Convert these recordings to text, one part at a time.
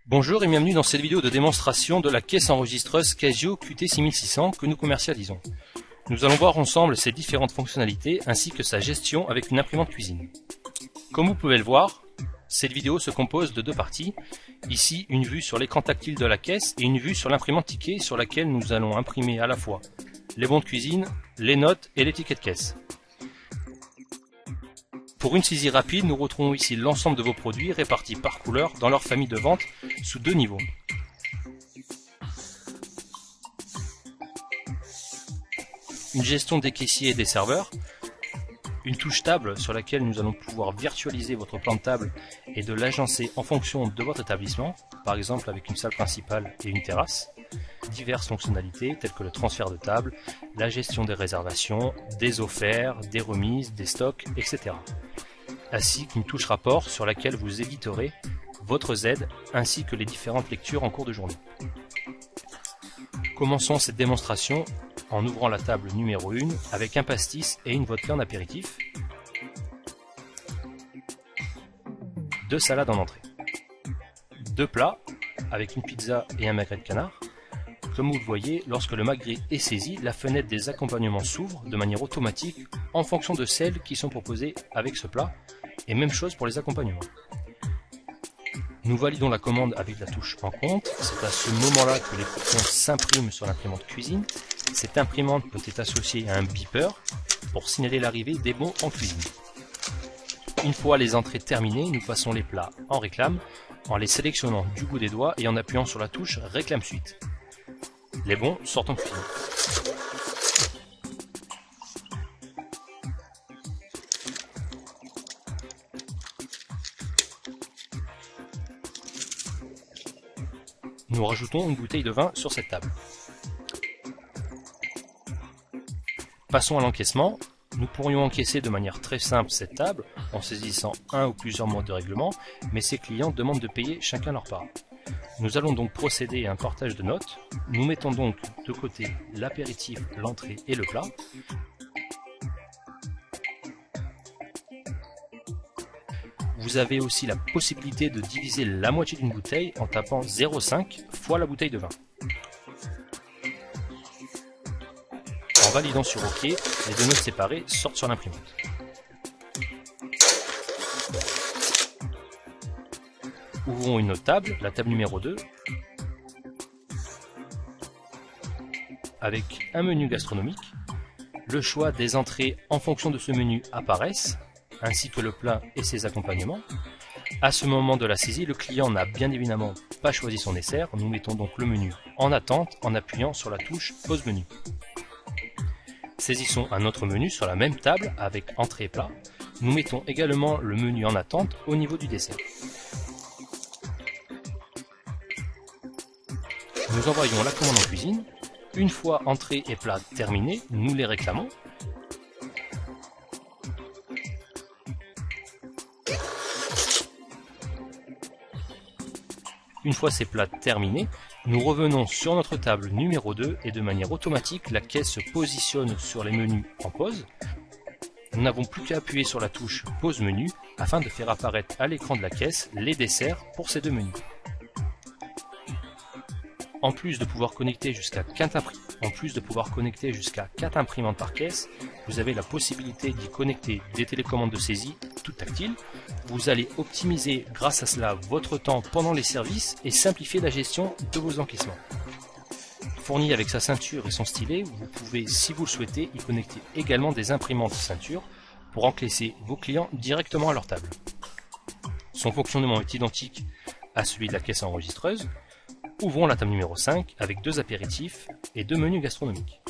Bonjour et bienvenue dans cette vidéo de démonstration de la caisse enregistreuse Casio QT6600 que nous commercialisons. Nous allons voir ensemble ses différentes fonctionnalités ainsi que sa gestion avec une imprimante cuisine. Comme vous pouvez le voir, cette vidéo se compose de deux parties. Ici, une vue sur l'écran tactile de la caisse et une vue sur l'imprimante ticket sur laquelle nous allons imprimer à la fois les bons de cuisine, les notes et les tickets de caisse. Pour une saisie rapide, nous retrouvons ici l'ensemble de vos produits répartis par couleur dans leur famille de vente sous deux niveaux. Une gestion des caissiers et des serveurs, une touche table sur laquelle nous allons pouvoir virtualiser votre plan de table et de l'agencer en fonction de votre établissement, par exemple avec une salle principale et une terrasse, diverses fonctionnalités telles que le transfert de table, la gestion des réservations, des offerts, des remises, des stocks, etc. Ainsi qu'une touche rapport sur laquelle vous éditerez votre Z ainsi que les différentes lectures en cours de journée. Commençons cette démonstration en ouvrant la table numéro 1 avec un pastis et une vodka en apéritif, deux salades en entrée, deux plats avec une pizza et un magret de canard. Comme vous le voyez, lorsque le magret est saisi, la fenêtre des accompagnements s'ouvre de manière automatique en fonction de celles qui sont proposées avec ce plat, et même chose pour les accompagnements. Nous validons la commande avec la touche en compte, c'est à ce moment-là que les coupons s'impriment sur l'imprimante cuisine. Cette imprimante peut être associée à un beeper pour signaler l'arrivée des bons en cuisine. Une fois les entrées terminées, nous passons les plats en réclame en les sélectionnant du bout des doigts et en appuyant sur la touche réclame suite. Les bons sortent en cuisine. Nous rajoutons une bouteille de vin sur cette table. Passons à l'encaissement. Nous pourrions encaisser de manière très simple cette table en saisissant un ou plusieurs modes de règlement, mais ces clients demandent de payer chacun leur part. Nous allons donc procéder à un partage de notes. Nous mettons donc de côté l'apéritif, l'entrée et le plat. Vous avez aussi la possibilité de diviser la moitié d'une bouteille en tapant 0,5 fois la bouteille de vin. En validant sur OK, les deux notes séparées sortent sur l'imprimante. Ouvrons une autre table, la table numéro 2, avec un menu gastronomique. Le choix des entrées en fonction de ce menu apparaissent, ainsi que le plat et ses accompagnements. À ce moment de la saisie, le client n'a bien évidemment pas choisi son dessert. Nous mettons donc le menu en attente en appuyant sur la touche pause menu. Saisissons un autre menu sur la même table avec entrée et plat. Nous mettons également le menu en attente au niveau du dessert. Nous envoyons la commande en cuisine. Une fois entrée et plat terminés, nous les réclamons. Une fois ces plats terminés, nous revenons sur notre table numéro 2 et de manière automatique, la caisse se positionne sur les menus en pause. Nous n'avons plus qu'à appuyer sur la touche pause menu afin de faire apparaître à l'écran de la caisse les desserts pour ces deux menus. En plus de pouvoir connecter jusqu'à 4 imprimantes par caisse, vous avez la possibilité d'y connecter des télécommandes de saisie, toutes tactiles. Vous allez optimiser grâce à cela votre temps pendant les services et simplifier la gestion de vos encaissements. Fourni avec sa ceinture et son stylet, vous pouvez, si vous le souhaitez, y connecter également des imprimantes ceinture pour encaisser vos clients directement à leur table. Son fonctionnement est identique à celui de la caisse enregistreuse. Ouvrons la table numéro 5 avec deux apéritifs et deux menus gastronomiques.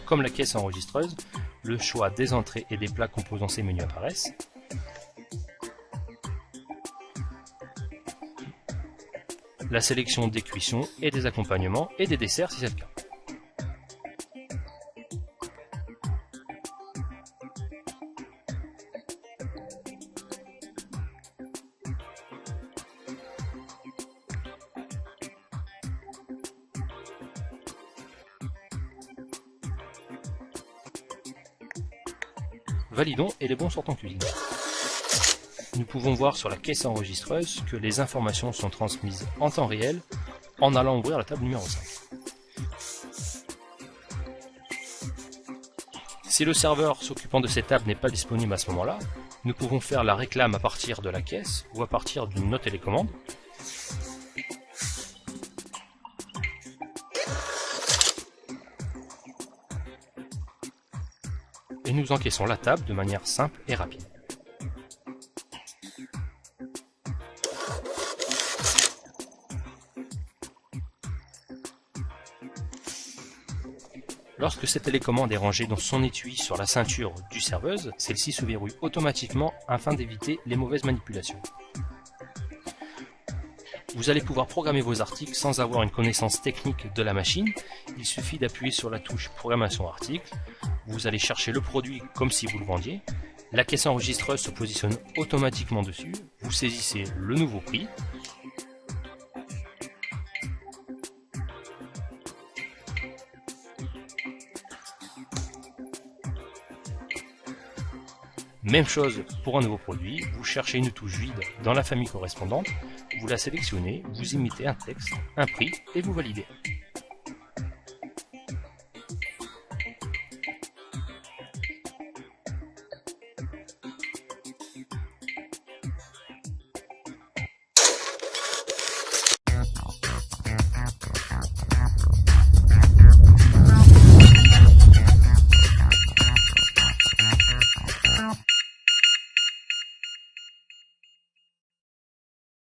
Comme la caisse enregistreuse, le choix des entrées et des plats composant ces menus apparaissent. la sélection des cuissons et des accompagnements et des desserts si c'est le cas. Validons et les bons sont en cuisine. Nous pouvons voir sur la caisse enregistreuse que les informations sont transmises en temps réel en allant ouvrir la table numéro 5. Si le serveur s'occupant de cette table n'est pas disponible à ce moment-là, nous pouvons faire la réclame à partir de la caisse ou à partir d'une note télécommande. Et nous encaissons la table de manière simple et rapide. Lorsque cette télécommande est rangée dans son étui sur la ceinture du serveuse, celle-ci se verrouille automatiquement afin d'éviter les mauvaises manipulations. Vous allez pouvoir programmer vos articles sans avoir une connaissance technique de la machine. Il suffit d'appuyer sur la touche Programmation article. Vous allez chercher le produit comme si vous le vendiez. La caisse enregistreuse se positionne automatiquement dessus. Vous saisissez le nouveau prix. Même chose pour un nouveau produit, vous cherchez une touche vide dans la famille correspondante, vous la sélectionnez, vous imitez un texte, un prix et vous validez.